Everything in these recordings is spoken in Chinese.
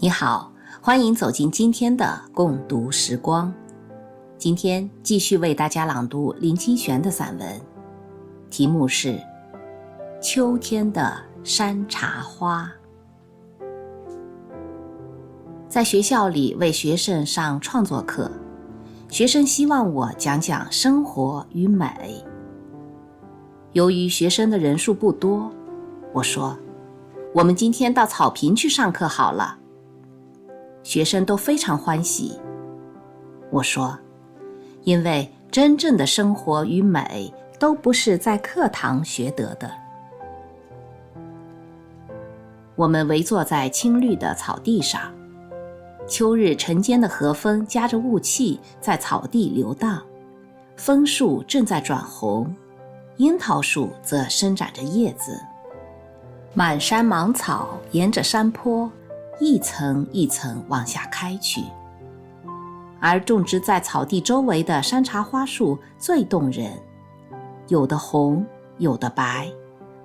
你好，欢迎走进今天的共读时光。今天继续为大家朗读林清玄的散文，题目是《秋天的山茶花》。在学校里为学生上创作课，学生希望我讲讲生活与美。由于学生的人数不多，我说，我们今天到草坪去上课好了。学生都非常欢喜。我说，因为真正的生活与美都不是在课堂学得的。我们围坐在青绿的草地上，秋日晨间的和风夹着雾气在草地流荡，枫树正在转红，樱桃树则伸展着叶子，满山芒草沿着山坡一层一层往下开去，而种植在草地周围的山茶花树最动人，有的红，有的白，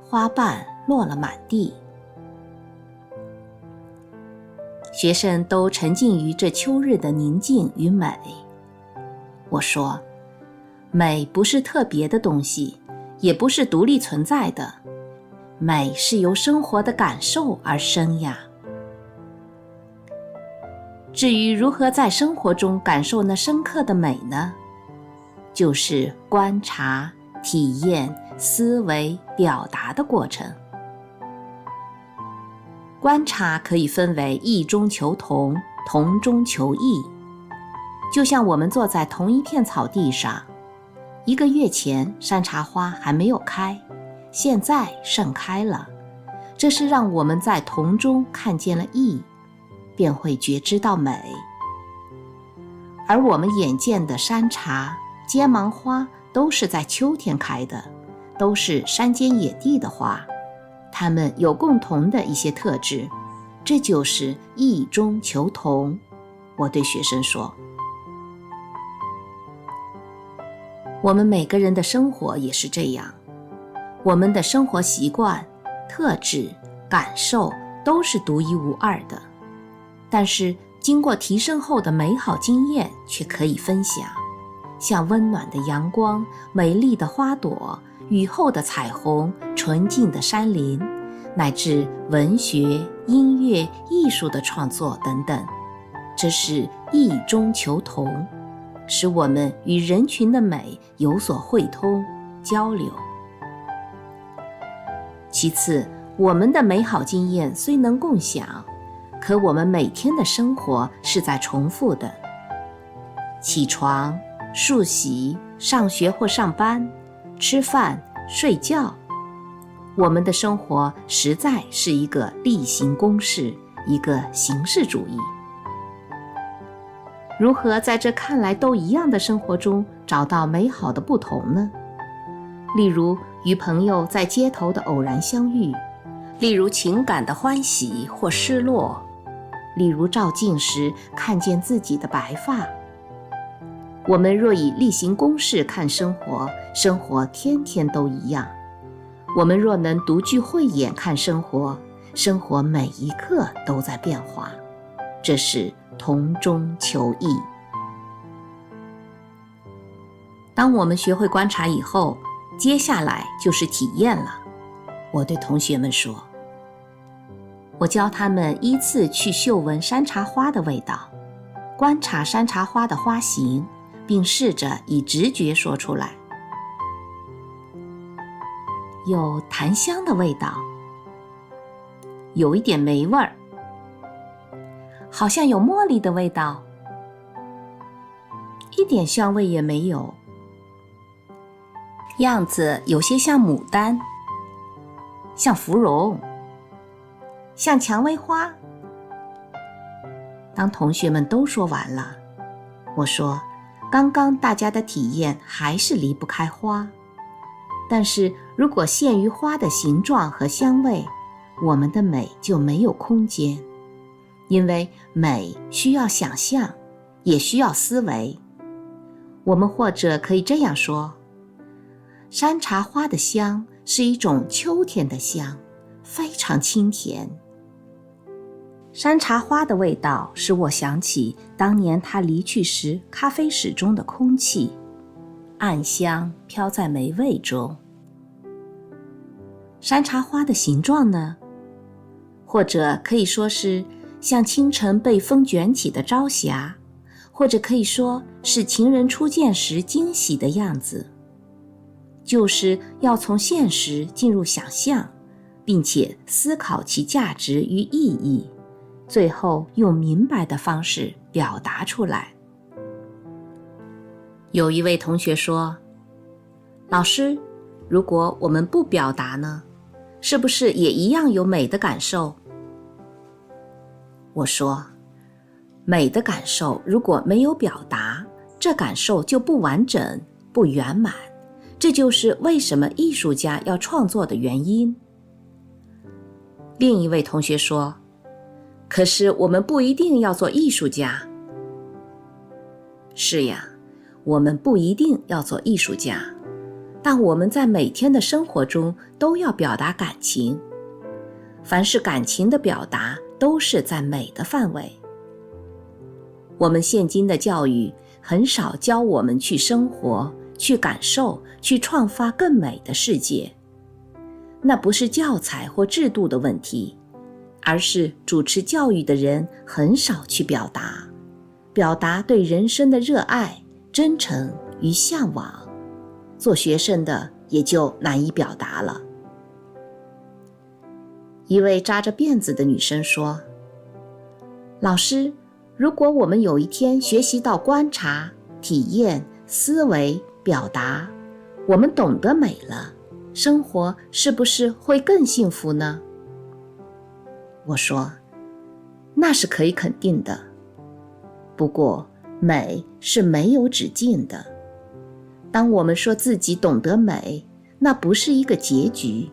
花瓣落了满地。学生都沉浸于这秋日的宁静与美。我说，美不是特别的东西，也不是独立存在的，美是由生活的感受而生呀。至于如何在生活中感受那深刻的美呢？就是观察、体验、思维、表达的过程。观察可以分为异中求同，同中求异。就像我们坐在同一片草地上，1个月前山茶花还没有开，现在盛开了，这是让我们在同中看见了异，便会觉知到美。而我们眼见的山茶、尖芒花都是在秋天开的，都是山间野地的花，它们有共同的一些特质，这就是异中求同。我对学生说，我们每个人的生活也是这样，我们的生活习惯、特质、感受都是独一无二的，但是经过提升后的美好经验却可以分享，像温暖的阳光、美丽的花朵、雨后的彩虹、纯净的山林，乃至文学、音乐、艺术的创作等等，这是异中求同，使我们与人群的美有所汇通、交流。其次，我们的美好经验虽能共享，可我们每天的生活是在重复的。起床、漱洗、上学或上班、吃饭、睡觉，我们的生活实在是一个例行公事，一个形式主义。如何在这看来都一样的生活中找到美好的不同呢？例如与朋友在街头的偶然相遇，例如情感的欢喜或失落，例如照镜时看见自己的白发。我们若以例行公事看生活，生活天天都一样；我们若能独具慧眼看生活，生活每一刻都在变化。这是同中求异。当我们学会观察以后，接下来就是体验了。我对同学们说，我教他们依次去嗅闻山茶花的味道，观察山茶花的花型，并试着以直觉说出来。有檀香的味道，有一点霉味儿，好像有茉莉的味道，一点香味也没有，样子有些像牡丹，像芙蓉，像蔷薇花。当同学们都说完了，我说，刚刚大家的体验还是离不开花，但是如果限于花的形状和香味，我们的美就没有空间，因为美需要想象，也需要思维。我们或者可以这样说，山茶花的香是一种秋天的香，非常清甜。山茶花的味道使我想起当年他离去时咖啡室中的空气，暗香飘在霉味中。山茶花的形状呢？或者可以说是像清晨被风卷起的朝霞，或者可以说是情人初见时惊喜的样子。就是要从现实进入想象，并且思考其价值与意义，最后用明白的方式表达出来。有一位同学说，老师，如果我们不表达呢，是不是也一样有美的感受？我说，美的感受如果没有表达，这感受就不完整、不圆满，这就是为什么艺术家要创作的原因。另一位同学说，可是我们不一定要做艺术家。是呀，我们不一定要做艺术家，但我们在每天的生活中都要表达感情。凡是感情的表达，都是在美的范围。我们现今的教育很少教我们去生活、去感受、去创发更美的世界。那不是教材或制度的问题，而是主持教育的人很少去表达对人生的热爱、真诚与向往。做学生的也就难以表达了。一位扎着辫子的女生说，老师，如果我们有一天学习到观察、体验、思维、表达，我们懂得美了，生活是不是会更幸福呢？我说，那是可以肯定的。不过，美是没有止境的。当我们说自己懂得美，那不是一个结局。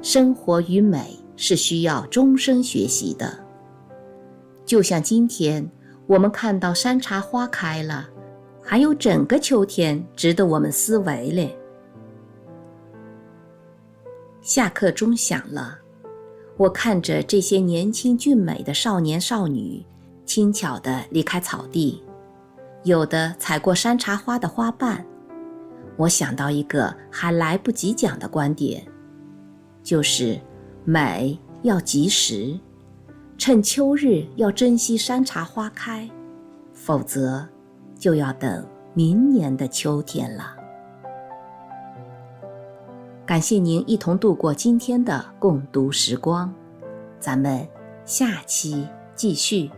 生活与美是需要终生学习的。就像今天我们看到山茶花开了，还有整个秋天值得我们思维嘞。下课钟响了，我看着这些年轻俊美的少年少女轻巧地离开草地，有的踩过山茶花的花瓣。我想到一个还来不及讲的观点，就是美要及时，趁秋日要珍惜山茶花开，否则就要等明年的秋天了。感谢您一同度过今天的共读时光，咱们下期继续。